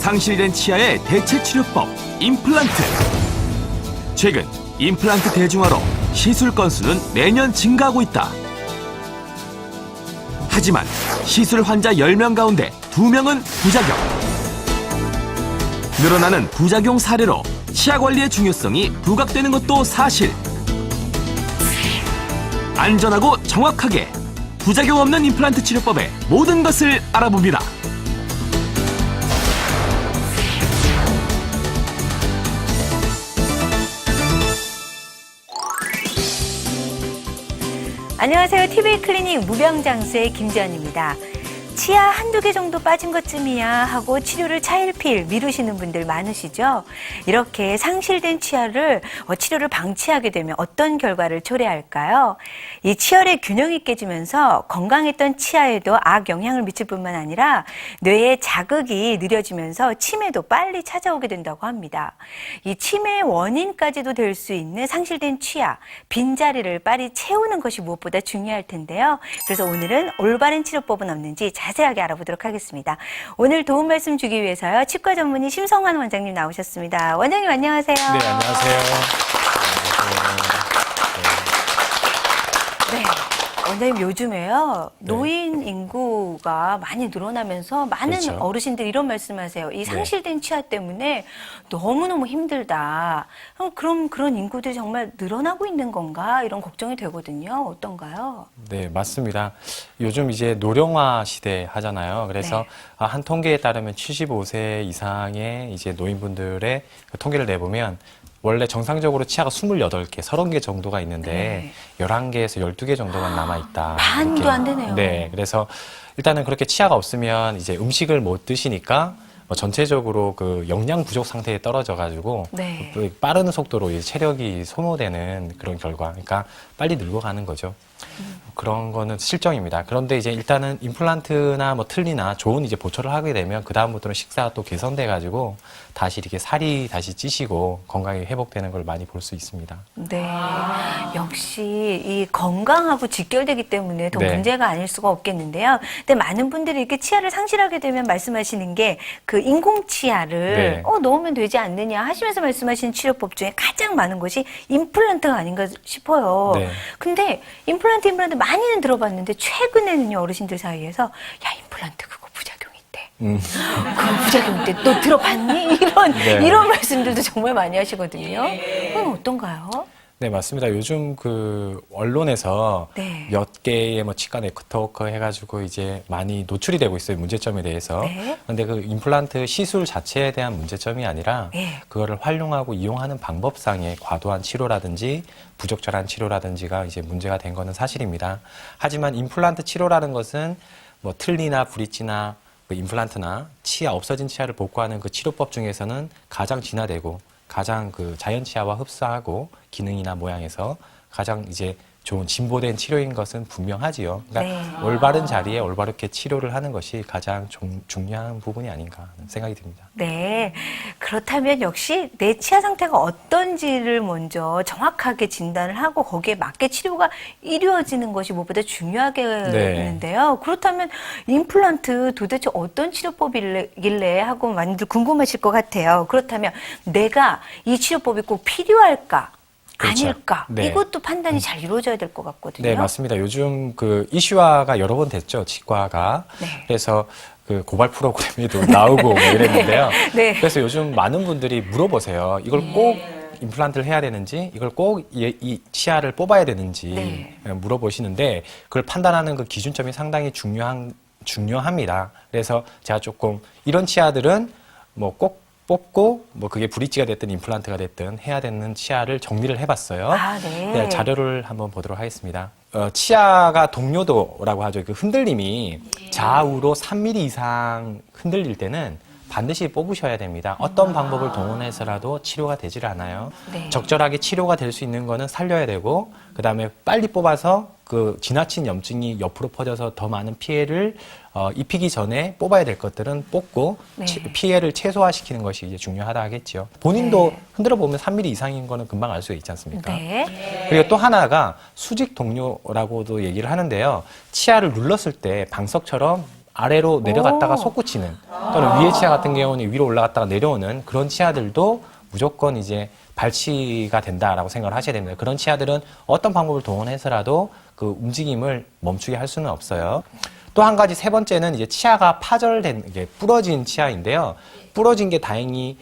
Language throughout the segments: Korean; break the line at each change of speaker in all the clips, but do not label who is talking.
상실된 치아의 대체 치료법 임플란트. 최근 임플란트 대중화로 시술 건수는 매년 증가하고 있다. 하지만 시술 환자 10명 가운데 2명은 부작용. 늘어나는 부작용 사례로 치아 관리의 중요성이 부각되는 것도 사실. 안전하고 정확하게 부작용 없는 임플란트 치료법의 모든 것을 알아봅니다.
안녕하세요. TV클리닉 무병장수의 김지연입니다. 치아 한두 개 정도 빠진 것쯤이야 하고 치료를 차일피일 미루시는 분들 많으시죠? 이렇게 상실된 치아를 치료를 방치하게 되면 어떤 결과를 초래할까요? 이 치열의 균형이 깨지면서 건강했던 치아에도 악영향을 미칠 뿐만 아니라 뇌의 자극이 느려지면서 치매도 빨리 찾아오게 된다고 합니다. 이 치매의 원인까지도 될 수 있는 상실된 치아, 빈자리를 빨리 채우는 것이 무엇보다 중요할 텐데요. 그래서 오늘은 올바른 치료법은 없는지 자세하게 알아보도록 하겠습니다. 오늘 도움 말씀 주기 위해서요. 치과 전문의 심성환 원장님 나오셨습니다. 원장님 안녕하세요.
네, 안녕하세요.
네. 원장님 요즘에요. 노인 인구가 많이 늘어나면서 많은
그렇죠.
어르신들이 이런 말씀하세요. 이 상실된 치아 때문에 너무너무 힘들다. 그럼 그런 인구들이 정말 늘어나고 있는 건가? 이런 걱정이 되거든요. 어떤가요?
네, 맞습니다. 요즘 이제 노령화 시대 하잖아요. 그래서 한 통계에 따르면 75세 이상의 이제 노인분들의 그 통계를 내보면 원래 정상적으로 치아가 28개, 30개 정도가 있는데 11개에서 12개 정도만 남아있다.
반도
이렇게.
안 되네요.
네, 그래서 일단은 그렇게 치아가 없으면 이제 음식을 못 드시니까 전체적으로 그 영양 부족 상태에 떨어져가지고 빠른 속도로 이제 체력이 소모되는 그런 결과, 그러니까 빨리 늙어가는 거죠. 그런 거는 실정입니다. 그런데 이제 일단은 임플란트나 뭐 틀니나 좋은 이제 보초를 하게 되면 그 다음부터는 식사가 또 개선돼 가지고 다시 이렇게 살이 다시 찌시고 건강이 회복되는 걸 많이 볼 수 있습니다.
네. 역시 이 건강하고 직결되기 때문에 더
네.
문제가 아닐 수가 없겠는데요. 근데 많은 분들이 이렇게 치아를 상실하게 되면 말씀하시는 게 그 인공치아를 넣으면 되지 않느냐 하시면서 말씀하시는 치료법 중에 가장 많은 것이 임플란트가 아닌가 싶어요.
네.
근데 임플란트 많이는 들어봤는데 최근에는요 어르신들 사이에서 야 임플란트 그거 부작용 있대. 그 부작용 있대. 너 들어봤니? 이런 말씀들도 정말 많이 하시거든요. 그건 어떤가요?
네, 맞습니다. 요즘 그 언론에서 몇 개의 뭐 치과 네트워크 해가지고 이제 많이 노출이 되고 있어요. 문제점에 대해서. 그런데 그 임플란트 시술 자체에 대한 문제점이 아니라 그거를 활용하고 이용하는 방법상의 과도한 치료라든지 부적절한 치료라든지가 이제 문제가 된 거는 사실입니다. 하지만 임플란트 치료라는 것은 뭐 틀니나 브릿지나 그 임플란트나 치아 없어진 치아를 복구하는 그 치료법 중에서는 가장 진화되고 가장 그 자연 치아와 흡사하고 기능이나 모양에서 가장 이제 좋은 진보된 치료인 것은 분명하지요. 그러니까 올바른 자리에 올바르게 치료를 하는 것이 가장 중요한 부분이 아닌가 하는 생각이 듭니다.
네. 그렇다면 역시 내 치아 상태가 어떤지를 먼저 정확하게 진단을 하고 거기에 맞게 치료가 이루어지는 것이 무엇보다 중요하겠는데요. 그렇다면 임플란트 도대체 어떤 치료법이길래 하고 많이들 궁금하실 것 같아요. 그렇다면 내가 이 치료법이 꼭 필요할까? 아닐까? 이것도 판단이 잘 이루어져야 될 것 같거든요.
네, 맞습니다. 요즘 그 이슈화가 여러 번 됐죠, 치과가. 그래서 그 고발 프로그램에도 나오고 뭐 이랬는데요. 그래서 요즘 많은 분들이 물어보세요. 이걸 꼭 임플란트를 해야 되는지, 이걸 꼭 이 치아를 뽑아야 되는지 물어보시는데 그걸 판단하는 그 기준점이 상당히 중요합니다. 그래서 제가 조금 이런 치아들은 뭐 꼭 뽑고 뭐 그게 브릿지가 됐든 임플란트가 됐든 해야 되는 치아를 정리를 해봤어요. 네, 자료를 한번 보도록 하겠습니다. 치아가 동요도라고 하죠. 그 흔들림이 좌우로 3mm 이상 흔들릴 때는 반드시 뽑으셔야 됩니다. 어떤 방법을 동원해서라도 치료가 되질 않아요. 적절하게 치료가 될 수 있는 거는 살려야 되고 그다음에 빨리 뽑아서 그 지나친 염증이 옆으로 퍼져서 더 많은 피해를 입히기 전에 뽑아야 될 것들은 뽑고 피해를 최소화시키는 것이 이제 중요하다 하겠죠. 본인도 흔들어 보면 3mm 이상인 거는 금방 알 수 있지 않습니까? 그리고 또 하나가 수직 동요라고도 얘기를 하는데요. 치아를 눌렀을 때 방석처럼 아래로 내려갔다가 솟구치는 또는 위에 치아 같은 경우는 위로 올라갔다가 내려오는 그런 치아들도 무조건 이제 발치가 된다라고 생각을 하셔야 됩니다. 그런 치아들은 어떤 방법을 동원해서라도 그 움직임을 멈추게 할 수는 없어요. 또 한 가지 세 번째는 이제 치아가 파절된 게 부러진 치아인데요. 부러진 게 다행히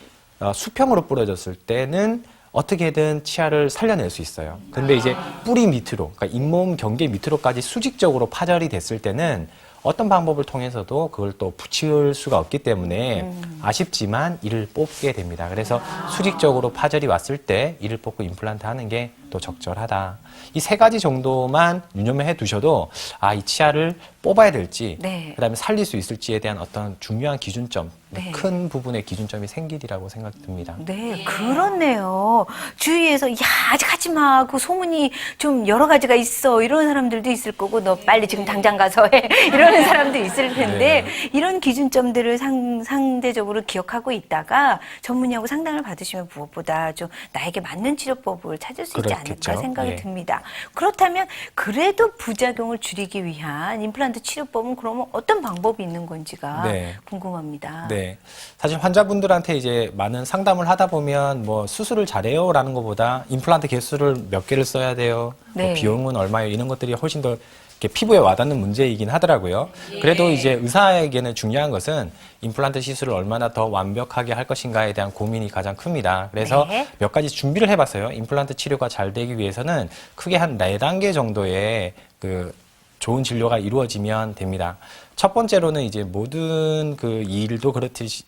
수평으로 부러졌을 때는 어떻게든 치아를 살려낼 수 있어요. 근데 이제 뿌리 밑으로, 그러니까 잇몸 경계 밑으로까지 수직적으로 파절이 됐을 때는 어떤 방법을 통해서도 그걸 또 붙일 수가 없기 때문에 아쉽지만 이를 뽑게 됩니다. 그래서 수직적으로 파절이 왔을 때 이를 뽑고 임플란트 하는 게 또 적절하다. 이 세 가지 정도만 유념해 두셔도 이 치아를 뽑아야 될지 그다음에 살릴 수 있을지에 대한 어떤 중요한 기준점, 큰 부분의 기준점이 생기리라고 생각이 듭니다.
네, 그렇네요. 주위에서 야, 아직 하지 마. 그 소문이 좀 여러 가지가 있어. 이런 사람들도 있을 거고 너 빨리 지금 당장 가서 해. 이러는 사람도 있을 텐데 이런 기준점들을 상대적으로 기억하고 있다가 전문의하고 상담을 받으시면 무엇보다 좀 나에게 맞는 치료법을 찾을 수 있지 않을까 생각이 듭니다. 그렇다면 그래도 부작용을 줄이기 위한 임플란트 치료법은 그러면 어떤 방법이 있는 건지가 궁금합니다.
네. 사실 환자분들한테 이제 많은 상담을 하다 보면 뭐 수술을 잘해요 라는 것보다 임플란트 개수를 몇 개를 써야 돼요. 뭐 비용은 얼마예요. 이런 것들이 훨씬 더 이렇게 피부에 와닿는 문제이긴 하더라고요. 그래도 이제 의사에게는 중요한 것은 임플란트 시술을 얼마나 더 완벽하게 할 것인가에 대한 고민이 가장 큽니다. 그래서 몇 가지 준비를 해봤어요. 임플란트 치료가 잘 되기 위해서는 크게 한 4단계 정도의 그 좋은 진료가 이루어지면 됩니다. 첫 번째로는 이제 모든 그 일도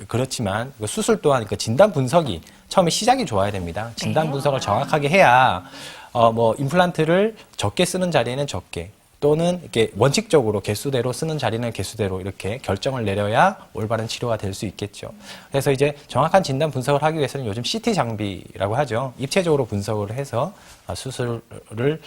그렇지만 그 수술 또한 그 진단 분석이 처음에 시작이 좋아야 됩니다. 진단 분석을 정확하게 해야 뭐 임플란트를 적게 쓰는 자리에는 적게 또는 이렇게 원칙적으로 개수대로 쓰는 자리는 개수대로 이렇게 결정을 내려야 올바른 치료가 될 수 있겠죠. 그래서 이제 정확한 진단 분석을 하기 위해서는 요즘 CT 장비라고 하죠. 입체적으로 분석을 해서 수술을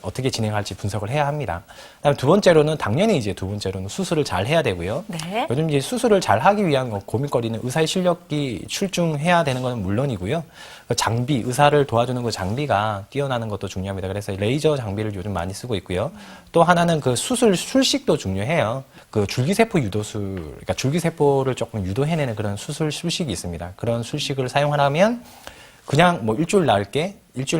어떻게 진행할지 분석을 해야 합니다. 그다음에 당연히 두 번째로는 수술을 잘 해야 되고요. 요즘 이제 수술을 잘 하기 위한 고민거리는 의사의 실력이 출중해야 되는 것은 물론이고요. 그 장비, 의사를 도와주는 그 장비가 뛰어나는 것도 중요합니다. 그래서 레이저 장비를 요즘 많이 쓰고 있고요. 또 하나는 그 수술 술식도 중요해요. 그 줄기세포 유도술, 그러니까 줄기세포를 조금 유도해내는 그런 수술 술식이 있습니다. 그런 술식을 사용하려면 그냥 뭐 일주일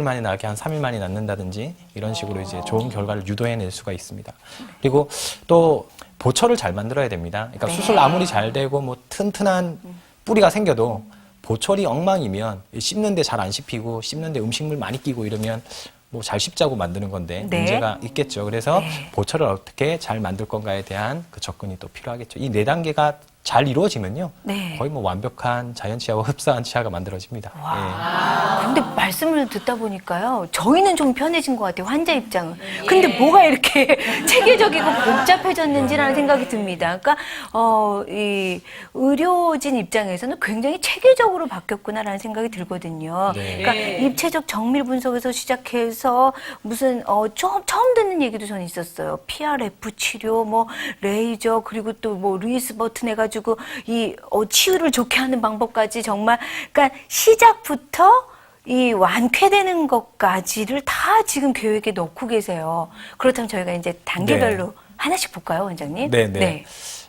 만에 나을게 한 3일 만에 낫는다든지 이런 식으로 이제 좋은 결과를 유도해낼 수가 있습니다. 그리고 또 보철을 잘 만들어야 됩니다. 그러니까 수술 아무리 잘 되고 뭐 튼튼한 뿌리가 생겨도 보철이 엉망이면 씹는데 잘 안 씹히고 씹는데 음식물 많이 끼고 이러면 뭐 잘 씹자고 만드는 건데 문제가 있겠죠. 그래서 보철을 어떻게 잘 만들 건가에 대한 그 접근이 또 필요하겠죠. 이 4단계가 잘 이루어지면요. 거의 뭐 완벽한 자연 치아와 흡사한 치아가 만들어집니다.
근데 말씀을 듣다 보니까요. 저희는 좀 편해진 것 같아요. 환자 입장은. 근데 뭐가 이렇게 체계적이고 복잡해졌는지라는 생각이 듭니다. 그러니까 이 의료진 입장에서는 굉장히 체계적으로 바뀌었구나라는 생각이 들거든요. 그러니까 입체적 정밀 분석에서 시작해서 무슨 처음 듣는 얘기도 저는 있었어요. PRF 치료, 뭐 레이저, 그리고 또 뭐 루이스 버튼 해가지고 이 치유를 좋게 하는 방법까지 정말 그러니까 시작부터 이 완쾌되는 것까지를 다 지금 계획에 넣고 계세요. 그렇다면 저희가 이제 단계별로 하나씩 볼까요, 원장님?
네.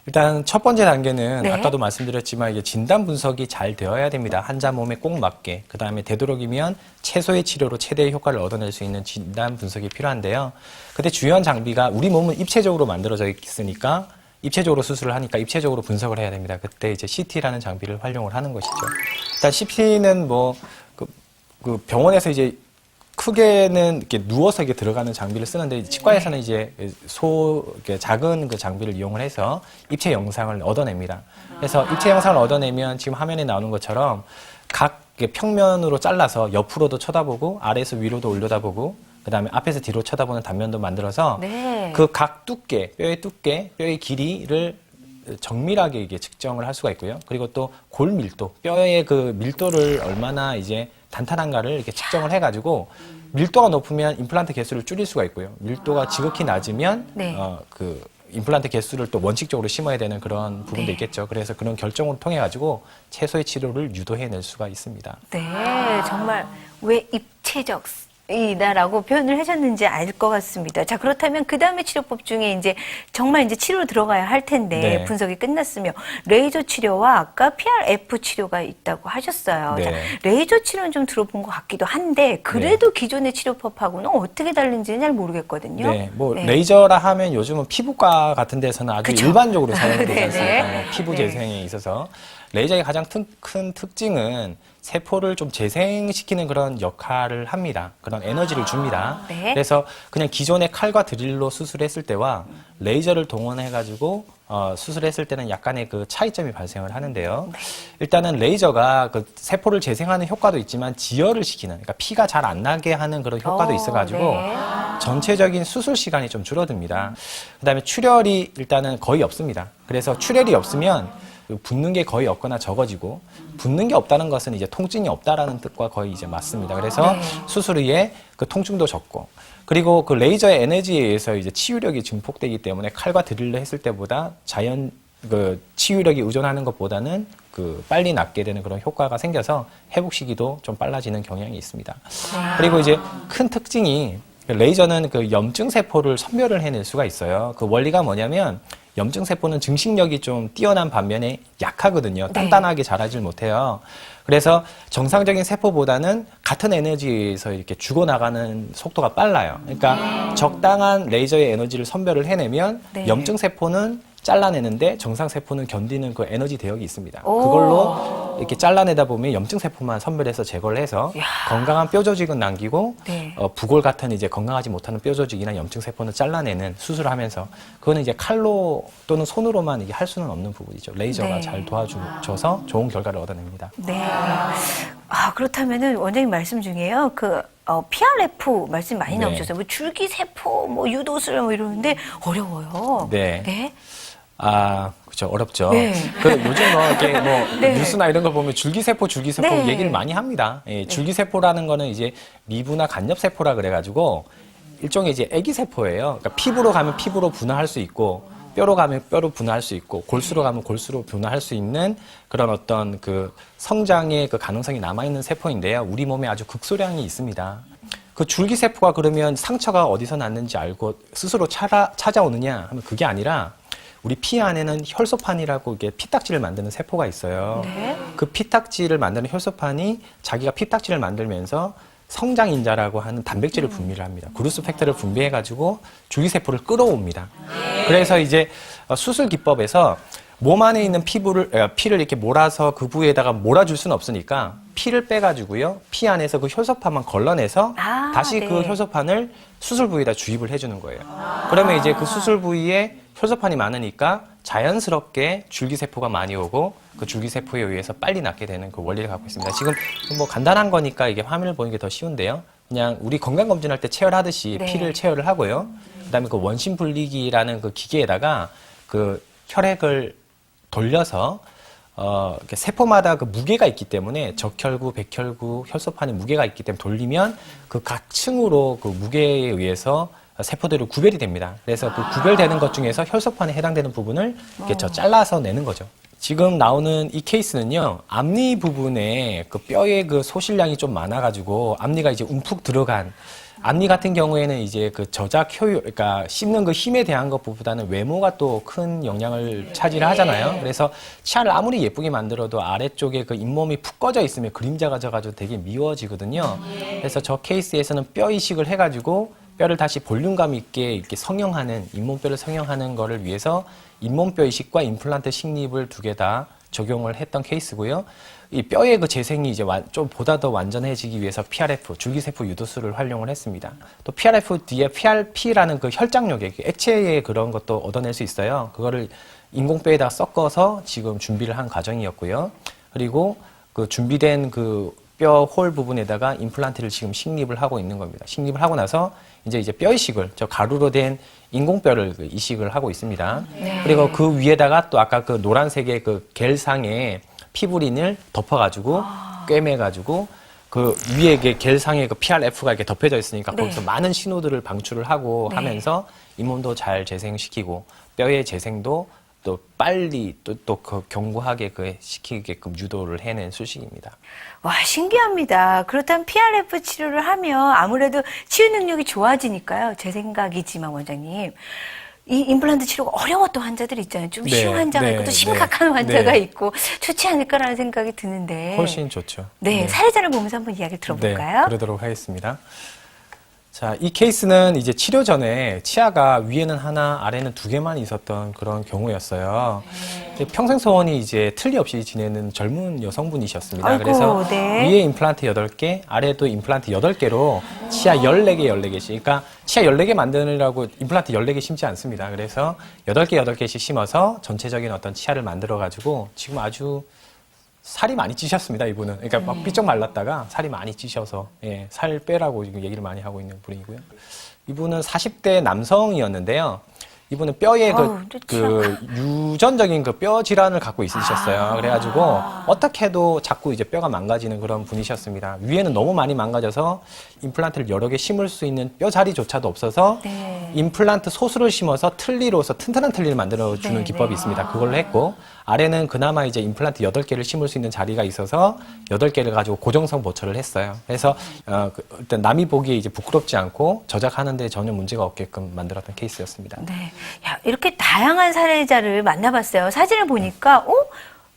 일단 첫 번째 단계는 아까도 말씀드렸지만 이게 진단 분석이 잘 되어야 됩니다. 환자 몸에 꼭 맞게. 그다음에 되도록이면 최소의 치료로 최대의 효과를 얻어낼 수 있는 진단 분석이 필요한데요. 근데 중요한 장비가 우리 몸은 입체적으로 만들어져 있으니까 입체적으로 수술을 하니까 입체적으로 분석을 해야 됩니다. 그때 이제 CT라는 장비를 활용을 하는 것이죠. 일단 CT는 뭐 그 병원에서 이제 크게는 이렇게 누워서 이렇게 들어가는 장비를 쓰는데 치과에서는 이제 이렇게 작은 그 장비를 이용을 해서 입체 영상을 얻어냅니다. 그래서 입체 영상을 얻어내면 지금 화면에 나오는 것처럼 각 평면으로 잘라서 옆으로도 쳐다보고 아래에서 위로도 올려다보고 그다음에 앞에서 뒤로 쳐다보는 단면도 만들어서 그 각 두께, 뼈의 길이를 정밀하게 이게 측정을 할 수가 있고요. 그리고 또 골 밀도, 뼈의 그 밀도를 얼마나 이제 단단한가를 이렇게 측정을 해가지고 밀도가 높으면 임플란트 개수를 줄일 수가 있고요. 밀도가 지극히 낮으면 그 임플란트 개수를 또 원칙적으로 심어야 되는 그런 부분도 있겠죠. 그래서 그런 결정을 통해 가지고 최소의 치료를 유도해낼 수가 있습니다.
정말 왜 입체적 이다라고 표현을 하셨는지 알 것 같습니다. 자, 그렇다면 그 다음에 치료법 중에 이제 정말 이제 치료로 들어가야 할 텐데
네.
분석이 끝났으며 레이저 치료와 아까 PRF 치료가 있다고 하셨어요.
네.
자, 레이저 치료는 좀 들어본 것 같기도 한데 그래도 기존의 치료법하고는 어떻게 다른지는 잘 모르겠거든요.
네, 뭐 레이저라 하면 요즘은 피부과 같은 데서는 아주
그쵸?
일반적으로 사용되지
네네.
않습니까? 뭐 피부
네.
재생에 있어서 레이저의 가장 큰 특징은 세포를 좀 재생시키는 그런 역할을 합니다. 그런 에너지를 줍니다.
네.
그래서 그냥 기존의 칼과 드릴로 수술했을 때와 레이저를 동원해가지고 수술했을 때는 약간의 그 차이점이 발생을 하는데요. 일단은 레이저가 그 세포를 재생하는 효과도 있지만 지혈을 시키는, 그러니까 피가 잘 안 나게 하는 그런 효과도 있어가지고
네.
전체적인 수술 시간이 좀 줄어듭니다. 그다음에 출혈이 일단은 거의 없습니다. 그래서 출혈이 없으면 붓는 게 거의 없거나 적어지고 붓는 게 없다는 것은 이제 통증이 없다라는 뜻과 거의 이제 맞습니다. 그래서 수술 후에 그 통증도 적고 그리고 그 레이저의 에너지에 의해서 이제 치유력이 증폭되기 때문에 칼과 드릴로 했을 때보다 자연 그 치유력이 의존하는 것보다는 그 빨리 낫게 되는 그런 효과가 생겨서 회복 시기도 좀 빨라지는 경향이 있습니다. 그리고 이제 큰 특징이 레이저는 그 염증 세포를 선멸을 해낼 수가 있어요. 그 원리가 뭐냐면 염증 세포는 증식력이 좀 뛰어난 반면에 약하거든요. 단단하게 자라질 못해요. 그래서 정상적인 세포보다는 같은 에너지에서 이렇게 죽어나가는 속도가 빨라요. 그러니까 적당한 레이저의 에너지를 선별을 해내면 염증 세포는 잘라내는데 정상 세포는 견디는 그 에너지 대역이 있습니다. 그걸로 이렇게 잘라내다 보면 염증 세포만 선별해서 제거를 해서 건강한 뼈 조직은 남기고 부골 같은 이제 건강하지 못하는 뼈 조직이나 염증 세포는 잘라내는 수술을 하면서 그거는 이제 칼로 또는 손으로만 이게 할 수는 없는 부분이죠. 레이저가 잘 도와줘서 좋은 결과를 얻어냅니다.
네. 아, 그렇다면은 원장님 말씀 중에요. PRF 말씀 많이 나오셨어요. 뭐 줄기세포, 뭐 유도술 뭐 이러는데 어려워요.
네.
네.
아, 그렇죠. 어렵죠.
네.
그 요즘 이렇게 뉴스나 이런 거 보면 줄기세포
네.
얘기를 많이 합니다. 예, 줄기세포라는 거는 이제 미부나 간엽세포라 그래가지고 일종의 이제 애기세포예요. 그러니까 피부로 가면 피부로 분화할 수 있고 뼈로 가면 뼈로 분화할 수 있고 골수로 가면 골수로 분화할 수 있는 그런 어떤 그 성장의 그 가능성이 남아있는 세포인데요. 우리 몸에 아주 극소량이 있습니다. 그 줄기세포가 그러면 상처가 어디서 났는지 알고 스스로 찾아오느냐 하면 그게 아니라 우리 피 안에는 혈소판이라고 이게 피딱지를 만드는 세포가 있어요. 그 피딱지를 만드는 혈소판이 자기가 피딱지를 만들면서 성장인자라고 하는 단백질을 분비를 합니다. 그루스 팩터를 분비해가지고 줄기세포를 끌어옵니다. 그래서 이제 수술 기법에서 몸 안에 있는 피를 이렇게 몰아서 그 부위에다가 몰아줄 수는 없으니까 피를 빼가지고요. 피 안에서 그 혈소판만 걸러내서 다시 그 혈소판을 수술 부위에다 주입을 해주는 거예요. 그러면 이제 그 수술 부위에 혈소판이 많으니까 자연스럽게 줄기세포가 많이 오고 그 줄기세포에 의해서 빨리 낫게 되는 그 원리를 갖고 있습니다. 지금 뭐 간단한 거니까 이게 화면을 보는 게 더 쉬운데요. 그냥 우리 건강검진할 때 체열하듯이 피를 체열을 하고요. 그다음에 그 원심 분리기라는 그 기계에다가 그 혈액을 돌려서 이렇게 세포마다 그 무게가 있기 때문에 적혈구, 백혈구, 혈소판의 무게가 있기 때문에 돌리면 그 각 층으로 그 무게에 의해서 세포들이 구별이 됩니다. 그래서 그 구별되는 것 중에서 혈소판에 해당되는 부분을 이렇게 잘라서 내는 거죠. 지금 나오는 이 케이스는요, 앞니 부분에 그 뼈의 그 소실량이 좀 많아가지고 앞니가 이제 움푹 들어간 앞니 같은 경우에는 이제 그 저작 효율, 그러니까 씹는 그 힘에 대한 것보다는 외모가 또 큰 영향을 차지를 하잖아요. 그래서 치아를 아무리 예쁘게 만들어도 아래쪽에 그 잇몸이 푹 꺼져 있으면 그림자가 져가지고 되게 미워지거든요. 그래서 저 케이스에서는 뼈 이식을 해가지고 뼈를 다시 볼륨감 있게 이렇게 성형하는, 잇몸뼈를 성형하는 거를 위해서 잇몸뼈 이식과 임플란트 식립을 두 개 다 적용을 했던 케이스고요. 이 뼈의 그 재생이 이제 좀 보다 더 완전해지기 위해서 PRF, 줄기세포 유도술을 활용을 했습니다. 또 PRF 뒤에 PRP라는 그 혈장력의 액체의 그런 것도 얻어낼 수 있어요. 그거를 인공뼈에다 섞어서 지금 준비를 한 과정이었고요. 그리고 그 준비된 그 뼈 홀 부분에다가 임플란트를 지금 식립을 하고 있는 겁니다. 식립을 하고 나서 이제 뼈 이식을, 저 가루로 된 인공뼈를 그 이식을 하고 있습니다. 그리고 그 위에다가 또 아까 그 노란색의 그 겔상의 피부린을 덮어가지고 꿰매가지고 그 위에 겔상의 그 PRF가 이렇게 덮여져 있으니까 거기서 많은 신호들을 방출을 하고 하면서 잇몸도 잘 재생시키고 뼈의 재생도 또 빨리 또 그 견고하게 그 시키게끔 유도를 해낸 수식입니다.
와, 신기합니다. 그렇다면 PRF 치료를 하면 아무래도 치유 능력이 좋아지니까요. 제 생각이지만 원장님. 이 임플란트 치료가 어려웠던 환자들이 있잖아요. 좀 쉬운 환자가 있고 또 심각한 환자가 있고 좋지 않을까라는 생각이 드는데.
훨씬 좋죠.
네, 사례자를 보면서 한번 이야기를 들어볼까요?
네, 그러도록 하겠습니다. 자, 이 케이스는 이제 치료 전에 치아가 위에는 하나, 아래는 2개만 있었던 그런 경우였어요. 평생 소원이 이제 틀리 없이 지내는 젊은 여성분이셨습니다.
아이고,
그래서
네.
위에 임플란트 8개, 아래도 임플란트 8개로 치아 14개, 14개씩. 그러니까 치아 14개 만드느라고 임플란트 14개 심지 않습니다. 그래서 8개, 8개씩 심어서 전체적인 어떤 치아를 만들어가지고 지금 아주 살이 많이 찌셨습니다, 이분은. 그러니까 막 삐쩍 말랐다가 살이 많이 찌셔서, 예, 살 빼라고 지금 얘기를 많이 하고 있는 분이고요. 이분은 40대 남성이었는데요. 이분은 뼈에 그 유전적인 그 뼈 질환을 갖고 있으셨어요. 그래가지고 어떻게 해도 자꾸 이제 뼈가 망가지는 그런 분이셨습니다. 위에는 너무 많이 망가져서 임플란트를 여러 개 심을 수 있는 뼈 자리조차도 없어서 임플란트 소수를 심어서 틀니로서 튼튼한 틀니를 만들어주는 기법이 있습니다. 그걸로 했고, 아래는 그나마 이제 임플란트 8개를 심을 수 있는 자리가 있어서 8개를 가지고 고정성 보철을 했어요. 그래서 일단 남이 보기에 이제 부끄럽지 않고 저작하는데 전혀 문제가 없게끔 만들었던 케이스였습니다.
네. 야, 이렇게 다양한 사례자를 만나봤어요. 사진을 보니까,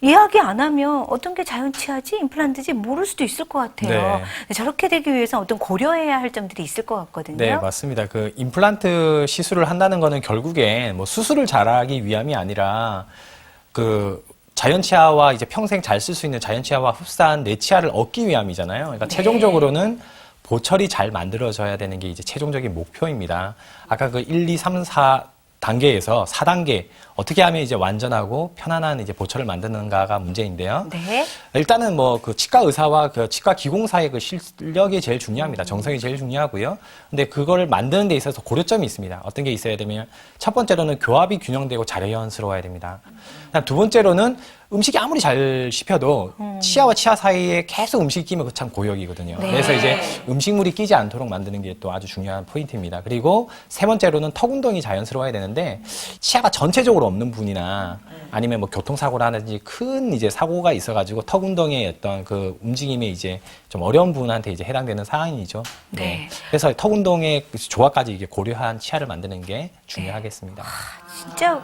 이야기 안 하면 어떤 게 자연치아지, 임플란트지 모를 수도 있을 것 같아요. 네. 저렇게 되기 위해서 어떤 고려해야 할 점들이 있을 것 같거든요.
네, 맞습니다. 그 임플란트 시술을 한다는 거는 결국엔 뭐 수술을 잘하기 위함이 아니라 그 자연치아와 이제 평생 잘 쓸 수 있는 자연치아와 흡사한 내 치아를 얻기 위함이잖아요. 그러니까 최종적으로는 보철이 잘 만들어져야 되는 게 이제 최종적인 목표입니다. 아까 그 1, 2, 3, 4단계에서 4단계 어떻게 하면 이제 완전하고 편안한 이제 보철을 만드는가가 문제인데요.
네.
일단은 뭐 그 치과 의사와 그 치과 기공사의 그 실력이 제일 중요합니다. 정성이 제일 중요하고요. 근데 그걸 만드는 데 있어서 고려점이 있습니다. 어떤 게 있어야 되면 첫 번째로는 교합이 균형되고 자연스러워야 됩니다. 두 번째로는 음식이 아무리 잘 씹혀도 치아와 치아 사이에 계속 음식이 끼면 그 참 고역이거든요.
네.
그래서 이제 음식물이 끼지 않도록 만드는 게 또 아주 중요한 포인트입니다. 그리고 세 번째로는 턱 운동이 자연스러워야 되는데 치아가 전체적으로 없는 분이나 아니면 뭐 교통사고라든지 큰 이제 사고가 있어가지고 턱 운동의 어떤 그 움직임에 이제 좀 어려운 분한테 이제 해당되는 사항이죠.
네.
그래서 턱 운동의 조화까지 이게 고려한 치아를 만드는 게 중요하겠습니다.
진짜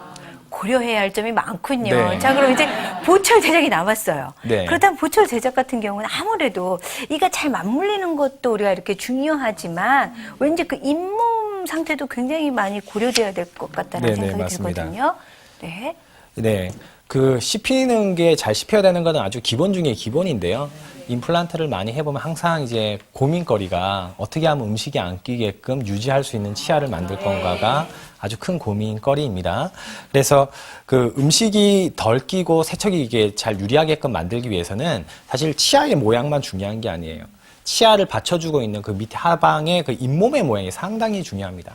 고려해야 할 점이 많군요.
네.
자, 그럼 이제 보철 제작이 남았어요.
네.
그렇다면 보철 제작 같은 경우는 아무래도 이가 잘 맞물리는 것도 우리가 이렇게 중요하지만 왠지 그 잇몸 상태도 굉장히 많이 고려돼야 될 것 같다는 생각이
맞습니다.
들거든요. 네.
네. 그 씹히는 게 잘 씹혀야 되는 거는 아주 기본 중에 기본인데요. 임플란트를 많이 해보면 항상 이제 고민거리가 어떻게 하면 음식이 안 끼게끔 유지할 수 있는 치아를 만들 건가가 아주 큰 고민거리입니다. 그래서 그 음식이 덜 끼고 세척이 이게 잘 유리하게끔 만들기 위해서는 사실 치아의 모양만 중요한 게 아니에요. 치아를 받쳐주고 있는 그 밑에 하방의 그 잇몸의 모양이 상당히 중요합니다.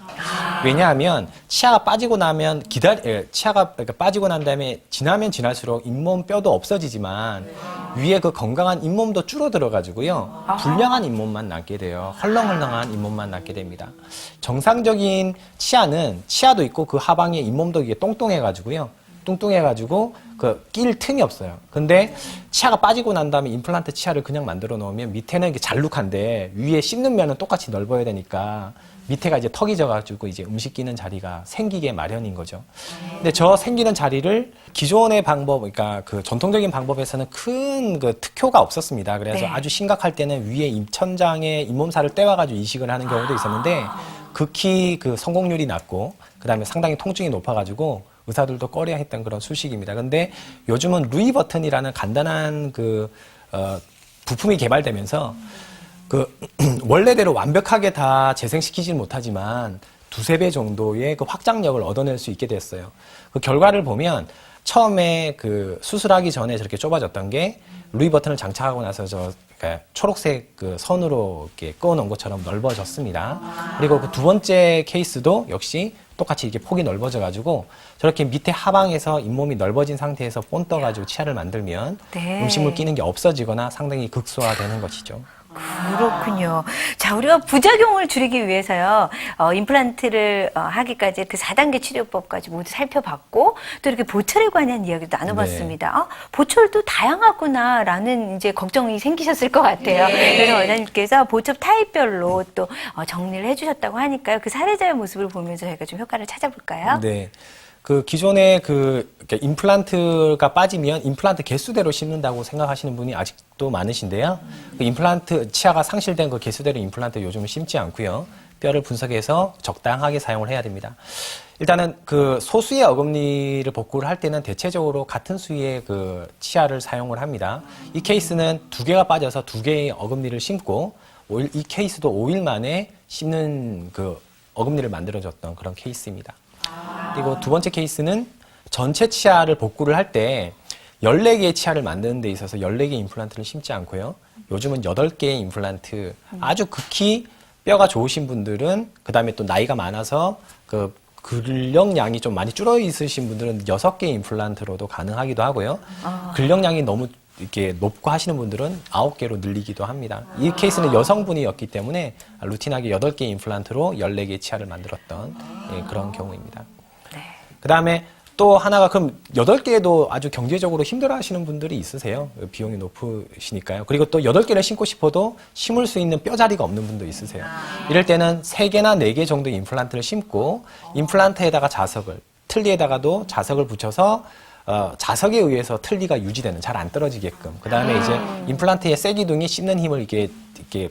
왜냐하면 치아가 빠지고 나면 치아가 빠지고 난 다음에 지나면 지날수록 잇몸 뼈도 없어지지만 위에 그 건강한 잇몸도 줄어들어가지고요. 불량한 잇몸만 남게 돼요. 헐렁헐렁한 잇몸만 남게 됩니다. 정상적인 치아는 치아도 있고 그 하방에 잇몸도 이게 똥똥해가지고요. 뚱뚱해가지고 그 낄 틈이 없어요. 근데 치아가 빠지고 난 다음에 임플란트 치아를 그냥 만들어 놓으면 밑에는 이게 잘룩한데 위에 씹는 면은 똑같이 넓어야 되니까 밑에가 이제 턱이 져가지고 이제 음식 끼는 자리가 생기게 마련인 거죠. 근데 저 생기는 자리를 기존의 방법, 그러니까 그 전통적인 방법에서는 큰 그 특효가 없었습니다. 그래서 아주 심각할 때는 위에 입천장에 잇몸살을 떼와가지고 이식을 하는 경우도 있었는데 극히 그 성공률이 낮고 그 다음에 상당히 통증이 높아가지고 의사들도 꺼려 했던 그런 수식입니다. 근데 요즘은 루이 버튼이라는 간단한 부품이 개발되면서 그 원래대로 완벽하게 다 재생시키지는 못하지만 2~3배 정도의 그 확장력을 얻어낼 수 있게 됐어요. 그 결과를 보면 처음에 그 수술하기 전에 저렇게 좁아졌던 게 루이 버튼을 장착하고 나서 초록색 그 선으로 이렇게 꺼놓은 것처럼 넓어졌습니다. 그리고 그 두 번째 케이스도 역시 똑같이 이렇게 폭이 넓어져가지고 저렇게 밑에 하방에서 잇몸이 넓어진 상태에서 본 떠가지고 치아를 만들면 음식물 끼는 게 없어지거나 상당히 극소화되는 것이죠.
그렇군요. 자, 우리가 부작용을 줄이기 위해서요, 임플란트를 하기까지 그 4단계 치료법까지 모두 살펴봤고, 또 이렇게 보철에 관한 이야기도 나눠봤습니다. 보철도 다양하구나라는 이제 걱정이 생기셨을 것 같아요. 그래서 원장님께서 보철 타입별로 또 정리를 해주셨다고 하니까요. 그 사례자의 모습을 보면서 저희가 좀 효과를 찾아볼까요?
네. 그 기존에 이렇게 임플란트가 빠지면 임플란트 개수대로 심는다고 생각하시는 분이 아직도 많으신데요. 그 임플란트 치아가 상실된 그 개수대로 임플란트 요즘은 심지 않고요. 뼈를 분석해서 적당하게 사용을 해야 됩니다. 일단은 그 소수의 어금니를 복구를 할 때는 대체적으로 같은 수의 그 치아를 사용을 합니다. 이 케이스는 2개가 빠져서 2개의 어금니를 심고 이 케이스도 5일 만에 심는 그 어금니를 만들어줬던 그런 케이스입니다. 그리고 두 번째 케이스는 전체 치아를 복구를 할 때 14개의 치아를 만드는 데 있어서 14개의 임플란트를 심지 않고요. 요즘은 8개의 임플란트, 아주 극히 뼈가 좋으신 분들은, 그 다음에 또 나이가 많아서 그 근력량이 좀 많이 줄어 있으신 분들은 6개의 임플란트로도 가능하기도 하고요. 근력량이 너무 이렇게 높고 하시는 분들은 9개로 늘리기도 합니다. 이 케이스는 여성분이었기 때문에 루틴하게 8개의 임플란트로 14개의 치아를 만들었던 그런 경우입니다. 그 다음에 또 하나가 그럼 8개도 아주 경제적으로 힘들어 하시는 분들이 있으세요. 비용이 높으시니까요. 그리고 또 8개를 심고 싶어도 심을 수 있는 뼈자리가 없는 분도 있으세요. 이럴 때는 3개나 4개 정도 임플란트를 심고 임플란트에다가 자석을, 틀니에다가도 자석을 붙여서 자석에 의해서 틀니가 유지되는, 잘 안 떨어지게끔. 그 다음에 이제 임플란트의 쇠기둥이 씹는 힘을 이렇게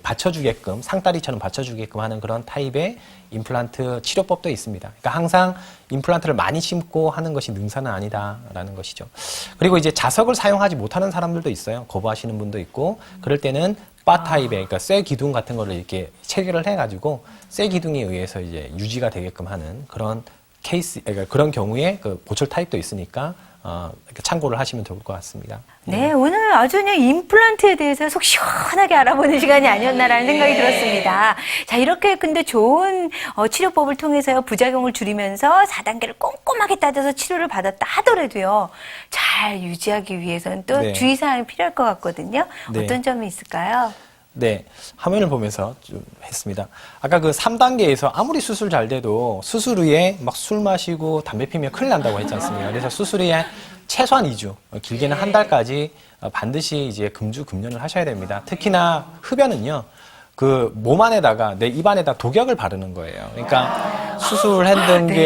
받쳐주게끔, 상다리처럼 받쳐주게끔 하는 그런 타입의 임플란트 치료법도 있습니다. 그러니까 항상 임플란트를 많이 심고 하는 것이 능사는 아니다라는 것이죠. 그리고 이제 자석을 사용하지 못하는 사람들도 있어요. 거부하시는 분도 있고, 그럴 때는 바 타입의, 그러니까 쇠 기둥 같은 거를 이렇게 체결을 해가지고 쇠 기둥에 의해서 이제 유지가 되게끔 하는 그런 케이스, 그러니까 그런 경우에 그 보철 타입도 있으니까 참고를 하시면 좋을 것 같습니다.
네, 오늘 아주 그냥 임플란트에 대해서 속 시원하게 알아보는 시간이 아니었나라는 생각이 들었습니다. 자, 이렇게 근데 좋은 치료법을 통해서 부작용을 줄이면서 4단계를 꼼꼼하게 따져서 치료를 받았다 하더라도요, 잘 유지하기 위해서는 또 주의사항이 필요할 것 같거든요. 어떤 점이 있을까요?
네, 화면을 보면서 좀 했습니다. 아까 그 3단계에서 아무리 수술 잘 돼도 수술 후에 막 술 마시고 담배 피면 큰일 난다고 했지 않습니까? 그래서 수술 후에 최소한 2주, 길게는 한 달까지 반드시 이제 금주금연을 하셔야 됩니다. 특히나 흡연은요, 그 몸 안에다가 내 입 안에다 독약을 바르는 거예요. 그러니까 수술했던 게